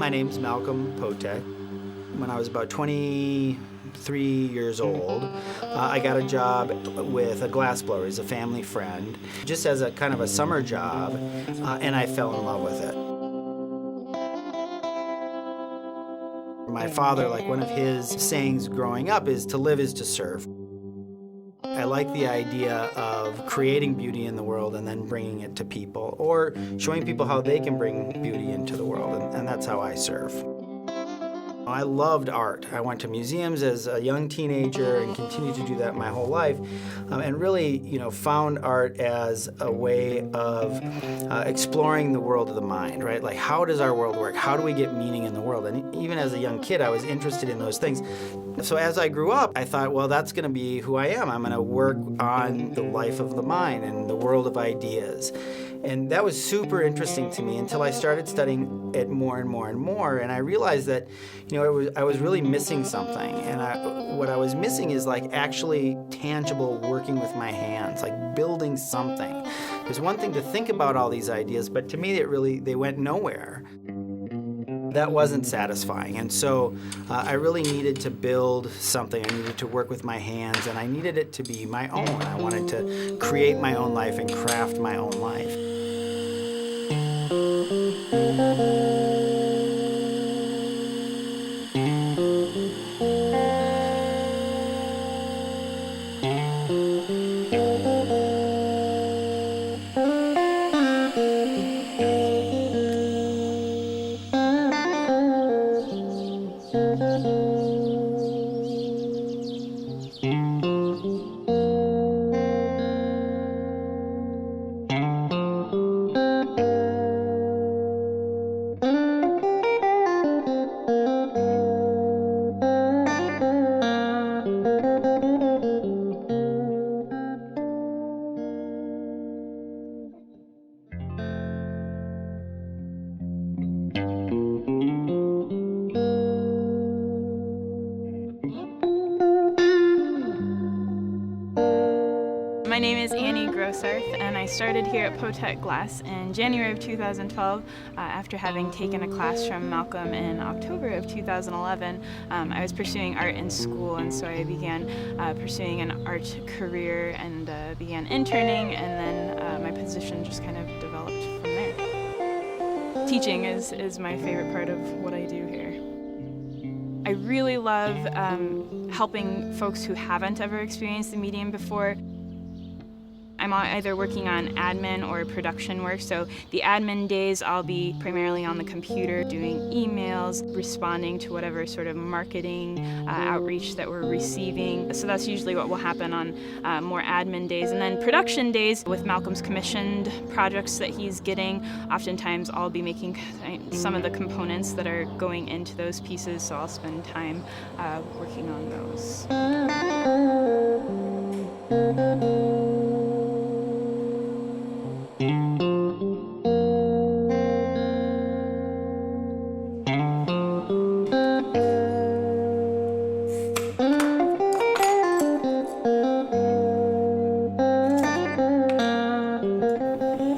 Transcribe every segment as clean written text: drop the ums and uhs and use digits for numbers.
My name's Malcolm Potek. When I was about 23 years old, I got a job with a glassblower. He's a family friend, just as a kind of a summer job, and I fell in love with it. My father, like one of his sayings growing up, is to live is to serve. I like the idea of creating beauty in the world and then bringing it to people, or showing people how they can bring beauty into the world, and that's how I serve. I loved art. I went to museums as a young teenager and continued to do that my whole life, and really, found art as a way of exploring the world of the mind, right? Like, how does our world work? How do we get meaning in the world? And even as a young kid, I was interested in those things. So as I grew up, I thought, well, that's going to be who I am. I'm going to work on the life of the mind and the world of ideas. And that was super interesting to me until I started studying it more and more and more. And I realized that, I was really missing something. And what I was missing is like actually tangible working with my hands, like building something. There's one thing to think about all these ideas, but to me, they went nowhere. That wasn't satisfying. And so I really needed to build something. I needed to work with my hands, and I needed it to be my own. I wanted to create my own life and craft my own life. My name is Annie Grossarth, and I started here at Potek Glass in January of 2012 after having taken a class from Malcolm in October of 2011. I was pursuing art in school, and so I began pursuing an art career and began interning, and then my position just kind of developed from there. Teaching is my favorite part of what I do here. I really love helping folks who haven't ever experienced the medium before. I'm either working on admin or production work, so the admin days I'll be primarily on the computer doing emails, responding to whatever sort of marketing outreach that we're receiving. So that's usually what will happen on more admin days. And then production days, with Malcolm's commissioned projects that he's getting, oftentimes I'll be making some of the components that are going into those pieces, so I'll spend time working on those.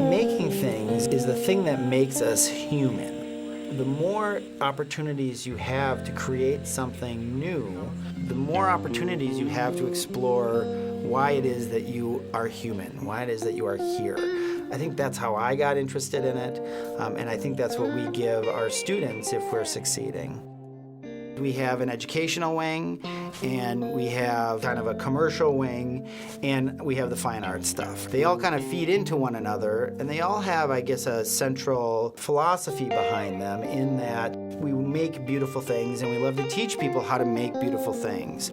Making things is the thing that makes us human. The more opportunities you have to create something new, the more opportunities you have to explore why it is that you are human, why it is that you are here. I think that's how I got interested in it, and I think that's what we give our students if we're succeeding. We have an educational wing, and we have kind of a commercial wing, and we have the fine arts stuff. They all kind of feed into one another, and they all have, I guess, a central philosophy behind them in that we make beautiful things, and we love to teach people how to make beautiful things.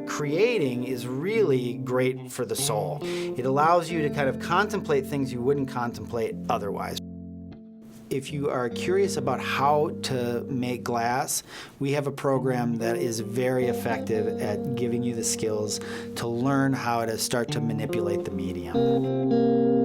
Creating is really great for the soul. It allows you to kind of contemplate things you wouldn't contemplate otherwise. If you are curious about how to make glass, we have a program that is very effective at giving you the skills to learn how to start to manipulate the medium.